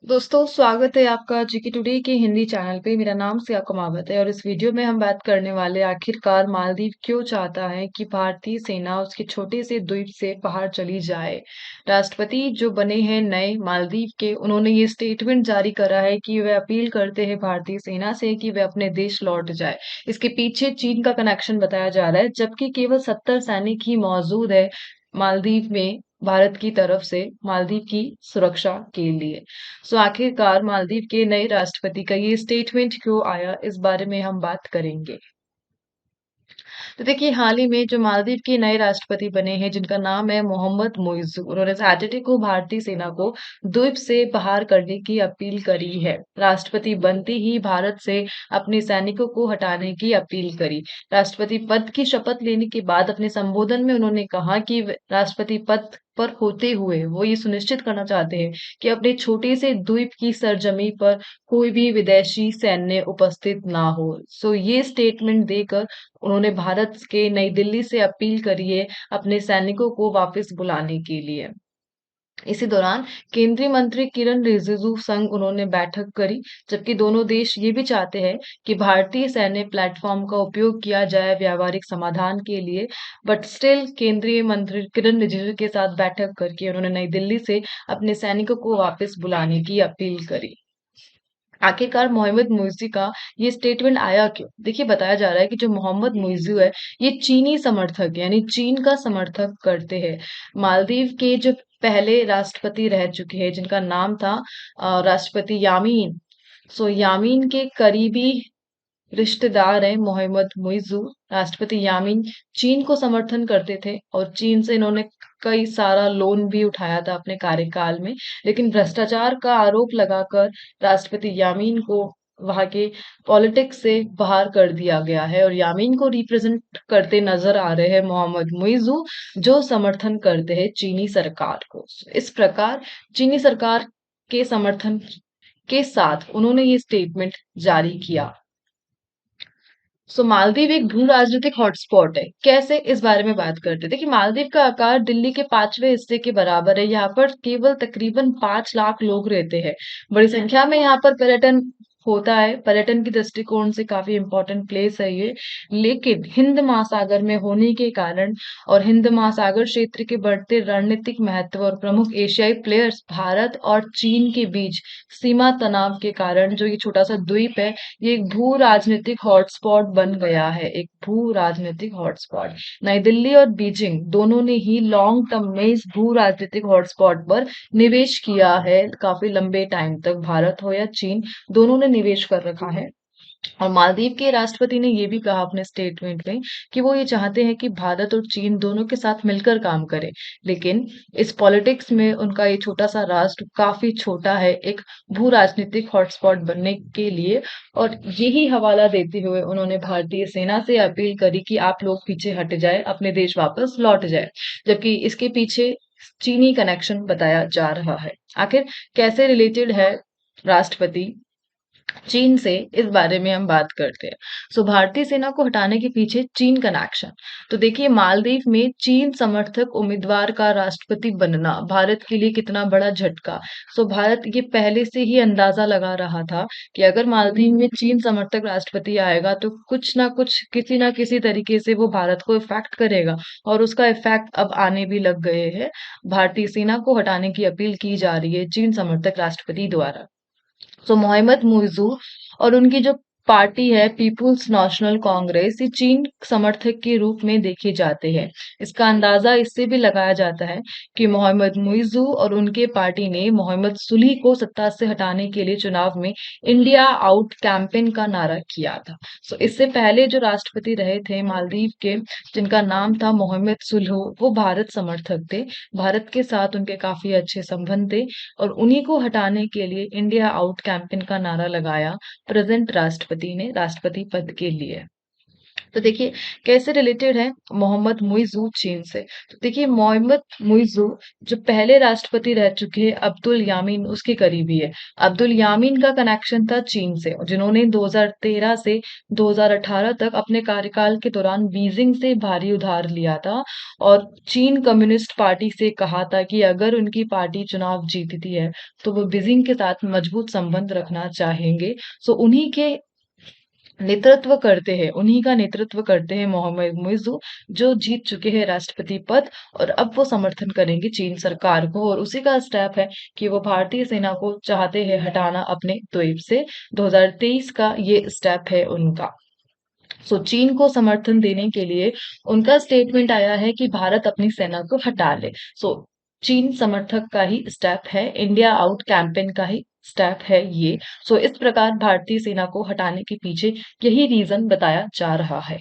दोस्तों स्वागत है आपका जीके टुडे के हिंदी चैनल पे। मेरा नाम सिया कुमावत है और इस वीडियो में हम बात करने वाले आखिरकार मालदीव क्यों चाहता है कि भारतीय सेना उसके छोटे से द्वीप से बाहर चली जाए। राष्ट्रपति जो बने हैं नए मालदीव के, उन्होंने ये स्टेटमेंट जारी करा है कि वे अपील करते हैं भारतीय सेना से कि वे अपने देश लौट जाए। इसके पीछे चीन का कनेक्शन बताया जा रहा है, जबकि केवल 70 सैनिक ही मौजूद है मालदीव में भारत की तरफ से मालदीव की सुरक्षा के लिए। आखिरकार मालदीव के नए राष्ट्रपति का ये स्टेटमेंट क्यों आया, इस बारे में हम बात करेंगे। तो देखिए, हाल ही में जो मालदीव के नए राष्ट्रपति बने हैं, जिनका नाम है मोहम्मद मुइज़्ज़ू, उन्होंने सैटरडे को भारतीय सेना को द्वीप से बाहर करने की अपील करी है। राष्ट्रपति बनते ही भारत से अपने सैनिकों को हटाने की अपील करी। राष्ट्रपति पद की शपथ लेने के बाद अपने संबोधन में उन्होंने कहा कि राष्ट्रपति पद पर होते हुए वो ये सुनिश्चित करना चाहते हैं कि अपने छोटे से द्वीप की सरजमी पर कोई भी विदेशी सैन्य उपस्थित ना हो। ये स्टेटमेंट देकर उन्होंने भारत के नई दिल्ली से अपील करी है अपने सैनिकों को वापस बुलाने के लिए। इसी दौरान केंद्रीय मंत्री किरण रिजिजू संग उन्होंने बैठक करी, जबकि दोनों देश ये भी चाहते हैं कि भारतीय सैन्य प्लेटफॉर्म का उपयोग किया जाए व्यावहारिक समाधान के लिए। बट स्टिल केंद्रीय मंत्री किरण रिजिजू के साथ बैठक करके उन्होंने नई दिल्ली से अपने सैनिकों को वापस बुलाने की अपील करी। आखिरकार मोहम्मद मुइज़्ज़ी का ये स्टेटमेंट आया क्यों? देखिए, बताया जा रहा है कि जो मोहम्मद मुइज़्ज़ू है, ये चीनी समर्थक है, यानी चीन का समर्थक करते हैं। मालदीव के जो पहले राष्ट्रपति रह चुके हैं, जिनका नाम था राष्ट्रपति यामीन। यामीन के करीबी रिश्तेदार हैं मोहम्मद मुइज़्ज़ू। राष्ट्रपति यामीन चीन को समर्थन करते थे और चीन से इन्होंने कई सारा लोन भी उठाया था अपने कार्यकाल में। लेकिन भ्रष्टाचार का आरोप लगाकर राष्ट्रपति यामीन को वहाँ के पॉलिटिक्स से बाहर कर दिया गया है और यामीन को रिप्रेजेंट करते नजर आ रहे हैं मोहम्मद मुइज़्ज़ू, जो समर्थन करते हैं चीनी सरकार को। इस प्रकार चीनी सरकार के समर्थन के साथ उन्होंने ये स्टेटमेंट जारी किया। मालदीव एक भू राजनीतिक हॉटस्पॉट है। कैसे, इस बारे में बात करते हैं। देखिए, मालदीव का आकार दिल्ली के 5वें हिस्से के बराबर है। यहाँ पर केवल तकरीबन 5 लाख लोग रहते हैं। बड़ी संख्या में यहाँ पर पर्यटन होता है। पर्यटन की दृष्टिकोण से काफी इम्पोर्टेंट प्लेस है ये। लेकिन हिंद महासागर में होने के कारण और हिंद महासागर क्षेत्र के बढ़ते रणनीतिक महत्व और प्रमुख एशियाई प्लेयर्स भारत और चीन के बीच सीमा तनाव के कारण जो ये छोटा सा द्वीप है, ये एक भू राजनीतिक हॉटस्पॉट बन गया है। एक भू राजनीतिक हॉटस्पॉट। नई दिल्ली और बीजिंग दोनों ने ही लॉन्ग टर्म में इस भू राजनीतिक हॉटस्पॉट पर निवेश किया है। काफी लंबे टाइम तक भारत हो या चीन, दोनों ने निवेश कर रखा है। और मालदीव के राष्ट्रपति ने ये भी कहा अपने स्टेटमेंट में कि वो ये चाहते हैं कि भारत और चीन दोनों के साथ मिलकर काम करे। लेकिन इस पॉलिटिक्स में उनका ये छोटा सा राष्ट्र काफी छोटा है एक भू राजनीतिक हॉटस्पॉट बनने के लिए। और यही हवाला देते हुए उन्होंने भारतीय सेना से अपील करी कि आप लोग पीछे हट जाए, अपने देश वापस लौट जाए। जबकि इसके पीछे चीनी कनेक्शन बताया जा रहा है। आखिर कैसे रिलेटेड है राष्ट्रपति चीन से, इस बारे में हम बात करते हैं। भारतीय सेना को हटाने के पीछे चीन कनेक्शन। तो देखिए, मालदीव में चीन समर्थक उम्मीदवार का राष्ट्रपति बनना भारत के लिए कितना बड़ा झटका। भारत ये पहले से ही अंदाजा लगा रहा था कि अगर मालदीव में चीन समर्थक राष्ट्रपति आएगा तो कुछ ना कुछ, किसी ना किसी तरीके से वो भारत को इफेक्ट करेगा। और उसका इफेक्ट अब आने भी लग गए हैं। भारतीय सेना को हटाने की अपील की जा रही है चीन समर्थक राष्ट्रपति द्वारा। मोहम्मद मुइज़्ज़ू और उनकी जो पार्टी है पीपुल्स नेशनल कांग्रेस, ये चीन समर्थक के रूप में देखे जाते हैं। इसका अंदाजा इससे भी लगाया जाता है कि मोहम्मद मुइज़्ज़ू और उनके पार्टी ने मोहम्मद सुली को सत्ता से हटाने के लिए चुनाव में इंडिया आउट कैंपेन का नारा किया था। इससे पहले जो राष्ट्रपति रहे थे मालदीव के, जिनका नाम था मोहम्मद सुल्हू, वो भारत समर्थक थे। भारत के साथ उनके काफी अच्छे संबंध थे और उन्हीं को हटाने के लिए इंडिया आउट कैंपेन का नारा लगाया प्रेजेंट राष्ट्रपति ने राष्ट्रपति पद के लिए। तो देखिए कैसे रिलेटेड है मोहम्मद मुइज़्ज़ू चीन से। तो देखिए मोहम्मद मुइज़्ज़ू जो पहले राष्ट्रपति रह चुके हैं अब्दुल यामीन उसके करीबी है। अब्दुल यामीन का कनेक्शन था चीन से जिन्होंने 2013 से 2018 तक अपने कार्यकाल के दौरान बीजिंग से भारी उधार लिया था और चीन कम्युनिस्ट पार्टी से कहा था कि अगर उनकी पार्टी चुनाव जीतती है तो वो बीजिंग के साथ मजबूत संबंध रखना चाहेंगे। सो उन्हीं का नेतृत्व करते हैं मोहम्मद मुइज़्ज़ू जो जीत चुके हैं राष्ट्रपति पद और अब वो समर्थन करेंगे चीन सरकार को और उसी का स्टेप है कि वो भारतीय सेना को चाहते हैं हटाना अपने द्वीप से। 2023 का ये स्टेप है उनका। सो चीन को समर्थन देने के लिए उनका स्टेटमेंट आया है कि भारत अपनी सेना को हटा ले। सो चीन समर्थक का ही स्टेप है, इंडिया आउट कैंपेन का ही स्टेप है ये। सो इस प्रकार भारतीय सेना को हटाने के पीछे यही रीजन बताया जा रहा है।